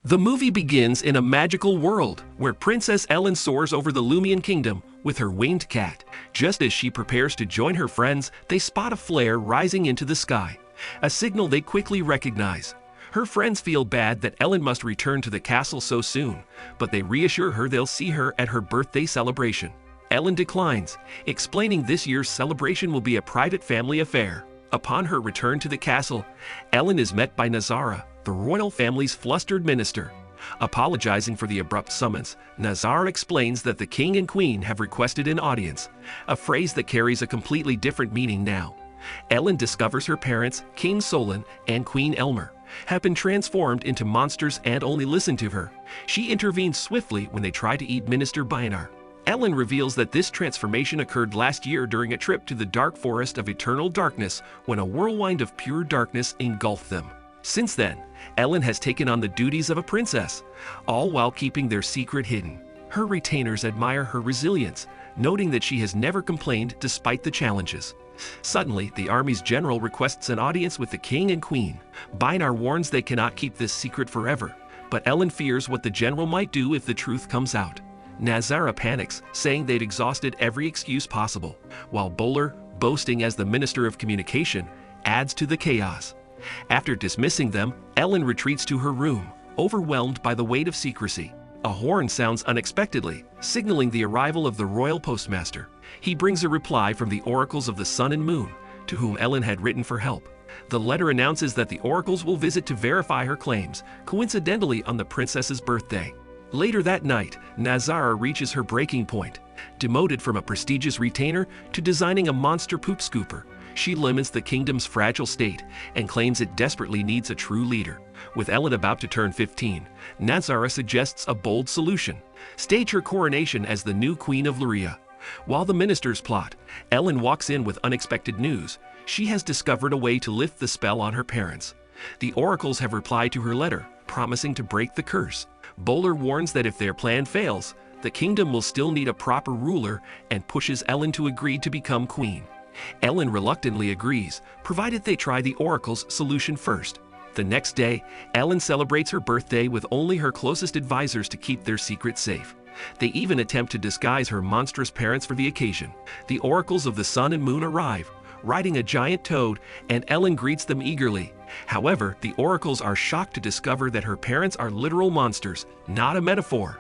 The movie begins in a magical world where Princess Ellen soars over the Lumion Kingdom with her winged cat. Just as she prepares to join her friends, they spot a flare rising into the sky, a signal they quickly recognize. Her friends feel bad that Ellen must return to the castle so soon, but they reassure her they'll see her at her birthday celebration. Ellen declines, explaining this year's celebration will be a private family affair. Upon her return to the castle, Ellen is met by Nazara, the royal family's flustered minister. Apologizing for the abrupt summons, Nazara explains that the king and queen have requested an audience, a phrase that carries a completely different meaning now. Ellen discovers her parents, King Solon and Queen Elmer, have been transformed into monsters and only listen to her. She intervenes swiftly when they try to eat Minister Bainar. Ellen reveals that this transformation occurred last year during a trip to the dark forest of eternal darkness when a whirlwind of pure darkness engulfed them. Since then, Ellen has taken on the duties of a princess, all while keeping their secret hidden. Her retainers admire her resilience, noting that she has never complained despite the challenges. Suddenly, the army's general requests an audience with the king and queen. Bainar warns they cannot keep this secret forever, but Ellen fears what the general might do if the truth comes out. Nazara panics, saying they'd exhausted every excuse possible, while Bowler, boasting as the Minister of Communication, adds to the chaos. After dismissing them, Ellen retreats to her room, overwhelmed by the weight of secrecy. A horn sounds unexpectedly, signaling the arrival of the royal postmaster. He brings a reply from the oracles of the sun and moon, to whom Ellen had written for help. The letter announces that the oracles will visit to verify her claims, coincidentally on the princess's birthday. Later that night, Nazara reaches her breaking point. Demoted from a prestigious retainer to designing a monster poop scooper, she laments the kingdom's fragile state and claims it desperately needs a true leader. With Ellen about to turn 15, Nazara suggests a bold solution: stage her coronation as the new Queen of Luria. While the ministers plot, Ellen walks in with unexpected news. She has discovered a way to lift the spell on her parents. The oracles have replied to her letter, promising to break the curse. Bowler warns that if their plan fails, the kingdom will still need a proper ruler and pushes Ellen to agree to become queen. Ellen reluctantly agrees, provided they try the oracle's solution first. The next day, Ellen celebrates her birthday with only her closest advisors to keep their secret safe. They even attempt to disguise her monstrous parents for the occasion. The oracles of the sun and moon arrive, riding a giant toad, and Ellen greets them eagerly. However, the oracles are shocked to discover that her parents are literal monsters, not a metaphor.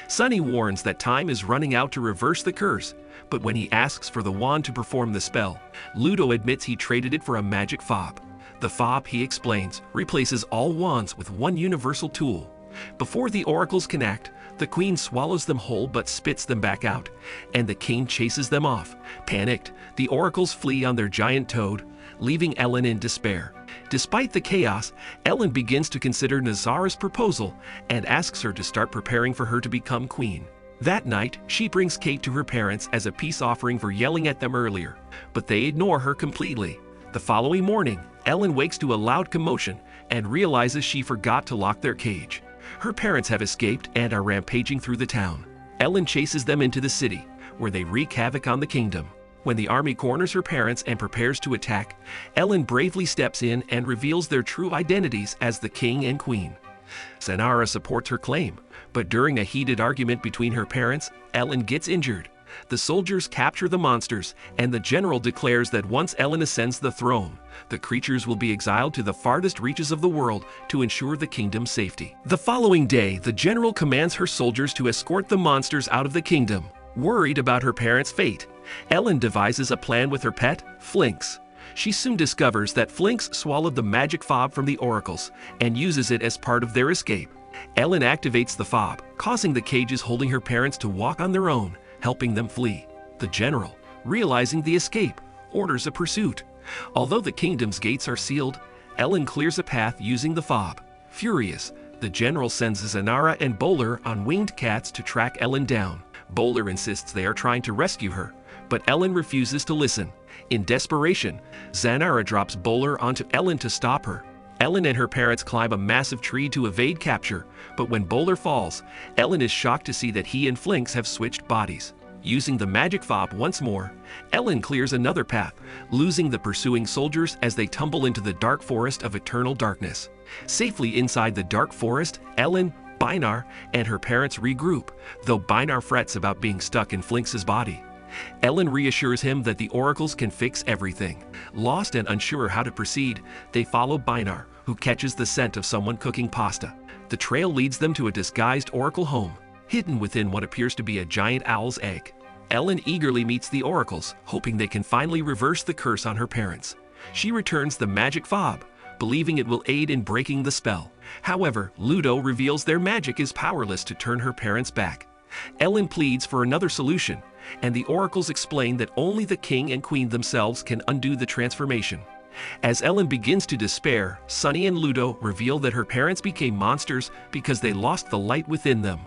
Sunny warns that time is running out to reverse the curse, but when he asks for the wand to perform the spell, Ludo admits he traded it for a magic fob. The fob, he explains, replaces all wands with one universal tool. Before the oracles can act, the queen swallows them whole but spits them back out, and the king chases them off. Panicked, the oracles flee on their giant toad, leaving Ellen in despair. Despite the chaos, Ellen begins to consider Nazara's proposal and asks her to start preparing for her to become queen. That night, she brings Kate to her parents as a peace offering for yelling at them earlier, but they ignore her completely. The following morning, Ellen wakes to a loud commotion and realizes she forgot to lock their cage. Her parents have escaped and are rampaging through the town. Ellen chases them into the city, where they wreak havoc on the kingdom. When the army corners her parents and prepares to attack, Ellen bravely steps in and reveals their true identities as the king and queen. Zanara supports her claim, but during a heated argument between her parents, Ellen gets injured. The soldiers capture the monsters, and the general declares that once Ellen ascends the throne, the creatures will be exiled to the farthest reaches of the world to ensure the kingdom's safety. The following day, the general commands her soldiers to escort the monsters out of the kingdom. Worried about her parents' fate, Ellen devises a plan with her pet, Flinks. She soon discovers that Flinks swallowed the magic fob from the oracles and uses it as part of their escape. Ellen activates the fob, causing the cages holding her parents to walk on their own, helping them flee. The general, realizing the escape, orders a pursuit. Although the kingdom's gates are sealed, Ellen clears a path using the fob. Furious, the general sends Zanara and Bowler on winged cats to track Ellen down. Bowler insists they are trying to rescue her, but Ellen refuses to listen. In desperation, Zanara drops Bowler onto Ellen to stop her. Ellen and her parents climb a massive tree to evade capture, but when Bowler falls, Ellen is shocked to see that he and Flinks have switched bodies. Using the magic fob once more, Ellen clears another path, losing the pursuing soldiers as they tumble into the dark forest of eternal darkness. Safely inside the dark forest, Ellen, Bynarr, and her parents regroup, though Bynarr frets about being stuck in Flinx's body. Ellen reassures him that the oracles can fix everything. Lost and unsure how to proceed, they follow Bynarr, who catches the scent of someone cooking pasta. The trail leads them to a disguised oracle home, hidden within what appears to be a giant owl's egg. Ellen eagerly meets the oracles, hoping they can finally reverse the curse on her parents. She returns the magic fob, believing it will aid in breaking the spell. However, Ludo reveals their magic is powerless to turn her parents back. Ellen pleads for another solution, and the oracles explain that only the king and queen themselves can undo the transformation. As Ellen begins to despair, Sunny and Ludo reveal that her parents became monsters because they lost the light within them.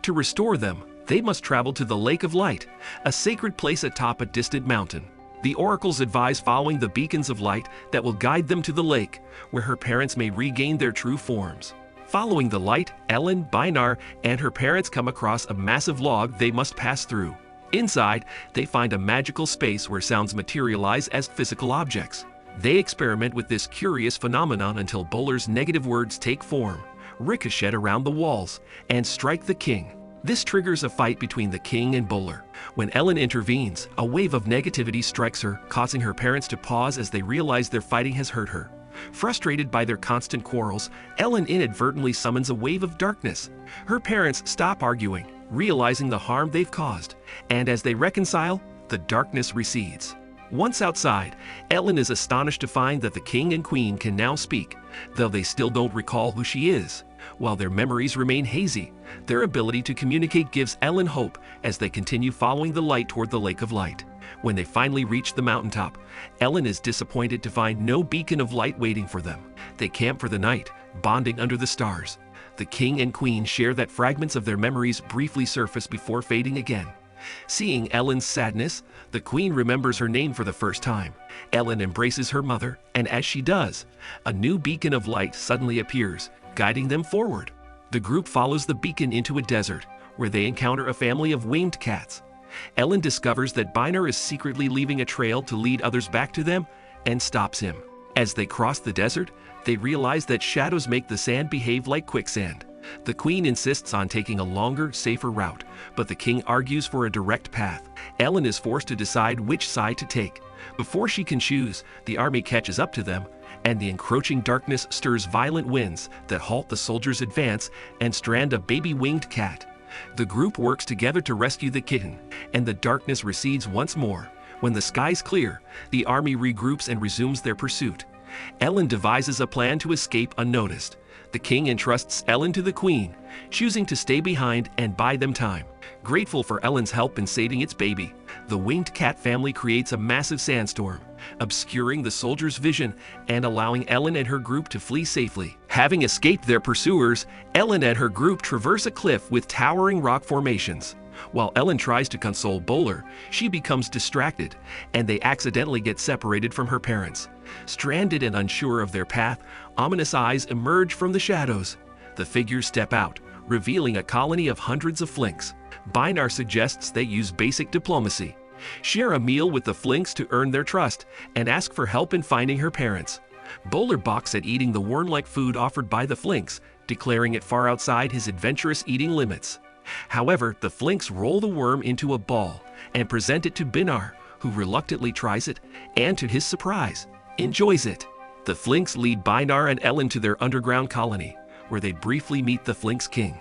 To restore them, they must travel to the Lake of Light, a sacred place atop a distant mountain. The oracles advise following the beacons of light that will guide them to the lake, where her parents may regain their true forms. Following the light, Ellen, Bynarr, and her parents come across a massive log they must pass through. Inside, they find a magical space where sounds materialize as physical objects. They experiment with this curious phenomenon until Bowler's negative words take form, ricochet around the walls, and strike the king. This triggers a fight between the king and Bowler. When Ellen intervenes, a wave of negativity strikes her, causing her parents to pause as they realize their fighting has hurt her. Frustrated by their constant quarrels, Ellen inadvertently summons a wave of darkness. Her parents stop arguing, realizing the harm they've caused, and as they reconcile, the darkness recedes. Once outside, Ellen is astonished to find that the king and queen can now speak, though they still don't recall who she is. While their memories remain hazy, their ability to communicate gives Ellen hope as they continue following the light toward the Lake of Light. When they finally reach the mountaintop, Ellen is disappointed to find no beacon of light waiting for them. They camp for the night, bonding under the stars. The king and queen share that fragments of their memories briefly surface before fading again. Seeing Ellen's sadness, the queen remembers her name for the first time. Ellen embraces her mother, and as she does, a new beacon of light suddenly appears, guiding them forward. The group follows the beacon into a desert, where they encounter a family of winged cats. Ellen discovers that Bynarr is secretly leaving a trail to lead others back to them, and stops him. As they cross the desert, they realize that shadows make the sand behave like quicksand. The queen insists on taking a longer, safer route, but the king argues for a direct path. Ellen is forced to decide which side to take. Before she can choose, the army catches up to them, and the encroaching darkness stirs violent winds that halt the soldiers' advance and strand a baby winged cat. The group works together to rescue the kitten, and the darkness recedes once more. When the skies clear, the army regroups and resumes their pursuit. Ellen devises a plan to escape unnoticed. The king entrusts Ellen to the queen, choosing to stay behind and buy them time. Grateful for Ellen's help in saving its baby, the winged cat family creates a massive sandstorm, obscuring the soldiers' vision and allowing Ellen and her group to flee safely. Having escaped their pursuers, Ellen and her group traverse a cliff with towering rock formations. While Ellen tries to console Bowler, she becomes distracted, and they accidentally get separated from her parents. Stranded and unsure of their path, ominous eyes emerge from the shadows. The figures step out, revealing a colony of hundreds of Flinks. Bynarr suggests they use basic diplomacy, share a meal with the Flinks to earn their trust, and ask for help in finding her parents. Bowler balks at eating the worm-like food offered by the Flinks, declaring it far outside his adventurous eating limits. However, the Flinks roll the worm into a ball and present it to Bynarr, who reluctantly tries it, and to his surprise, enjoys it. The Flinks lead Bynarr and Ellen to their underground colony, where they briefly meet the Flinks king.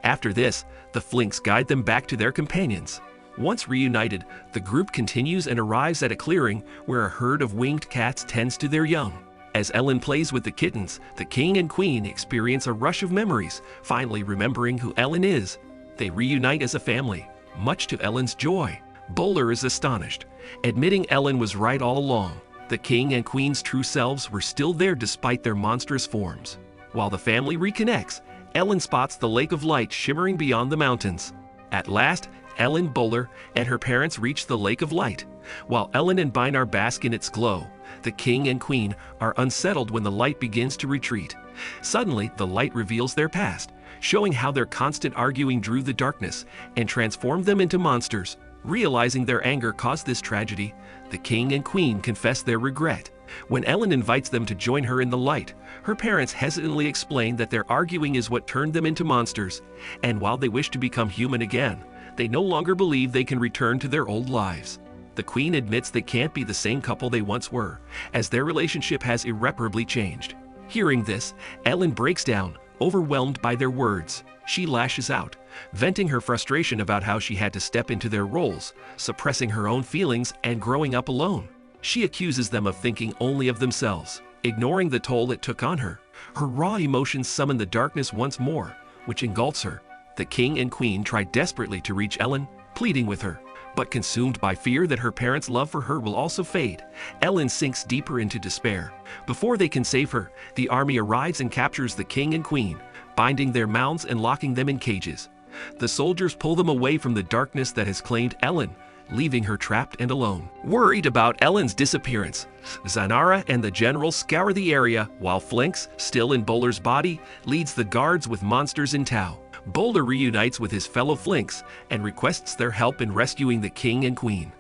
After this, the Flinks guide them back to their companions. Once reunited, the group continues and arrives at a clearing where a herd of winged cats tends to their young. As Ellen plays with the kittens, the king and queen experience a rush of memories, finally remembering who Ellen is. They reunite as a family, much to Ellen's joy. Bowler is astonished, admitting Ellen was right all along. The king and queen's true selves were still there despite their monstrous forms. While the family reconnects, Ellen spots the Lake of Light shimmering beyond the mountains. At last, Ellen, Bowler, and her parents reach the Lake of Light. While Ellen and Bynarr bask in its glow, the king and queen are unsettled when the light begins to retreat. Suddenly, the light reveals their past, showing how their constant arguing drew the darkness and transformed them into monsters. Realizing their anger caused this tragedy, the king and queen confess their regret. When Ellen invites them to join her in the light, her parents hesitantly explain that their arguing is what turned them into monsters, and while they wish to become human again, they no longer believe they can return to their old lives. The queen admits they can't be the same couple they once were, as their relationship has irreparably changed. Hearing this, Ellen breaks down, overwhelmed by their words. She lashes out, venting her frustration about how she had to step into their roles, suppressing her own feelings and growing up alone. She accuses them of thinking only of themselves, ignoring the toll it took on her. Her raw emotions summon the darkness once more, which engulfs her. The king and queen try desperately to reach Ellen, pleading with her. But consumed by fear that her parents' love for her will also fade, Ellen sinks deeper into despair. Before they can save her, the army arrives and captures the king and queen, binding their mouths and locking them in cages. The soldiers pull them away from the darkness that has claimed Ellen, leaving her trapped and alone. Worried about Ellen's disappearance, Zanara and the general scour the area, while Flinks, still in Bowler's body, leads the guards with monsters in tow. Bowler reunites with his fellow Flinks and requests their help in rescuing the king and queen.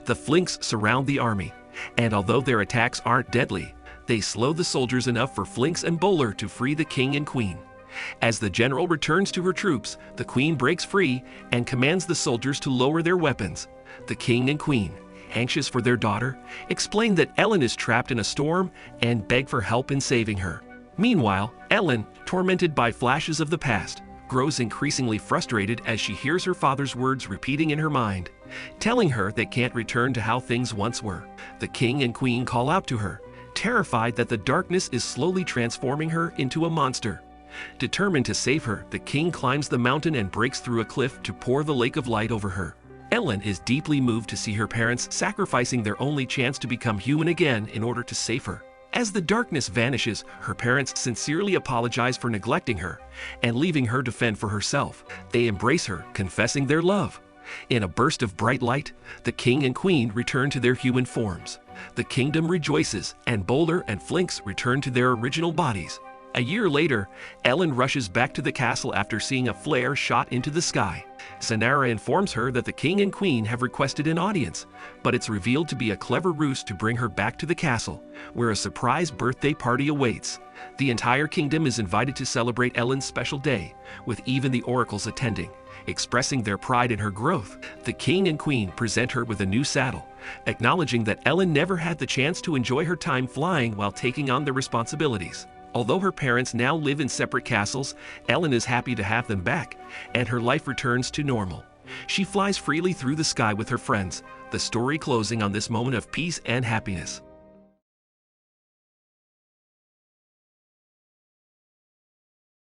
The Flinks surround the army, and although their attacks aren't deadly, they slow the soldiers enough for Flinks and Bowler to free the king and queen. As the general returns to her troops, the queen breaks free and commands the soldiers to lower their weapons. The king and queen, anxious for their daughter, explain that Ellen is trapped in a storm and beg for help in saving her. Meanwhile, Ellen, tormented by flashes of the past, grows increasingly frustrated as she hears her father's words repeating in her mind, telling her they can't return to how things once were. The king and queen call out to her, terrified that the darkness is slowly transforming her into a monster. Determined to save her, the king climbs the mountain and breaks through a cliff to pour the lake of light over her. Ellen is deeply moved to see her parents sacrificing their only chance to become human again in order to save her. As the darkness vanishes, her parents sincerely apologize for neglecting her and leaving her to fend for herself. They embrace her, confessing their love. In a burst of bright light, the king and queen return to their human forms. The kingdom rejoices, and Bowler and Flinks return to their original bodies. A year later, Ellen rushes back to the castle after seeing a flare shot into the sky. Zanara informs her that the king and queen have requested an audience, but it's revealed to be a clever ruse to bring her back to the castle, where a surprise birthday party awaits. The entire kingdom is invited to celebrate Ellen's special day, with even the oracles attending, expressing their pride in her growth. The king and queen present her with a new saddle, acknowledging that Ellen never had the chance to enjoy her time flying while taking on the responsibilities. Although her parents now live in separate castles, Ellen is happy to have them back, and her life returns to normal. She flies freely through the sky with her friends, the story closing on this moment of peace and happiness.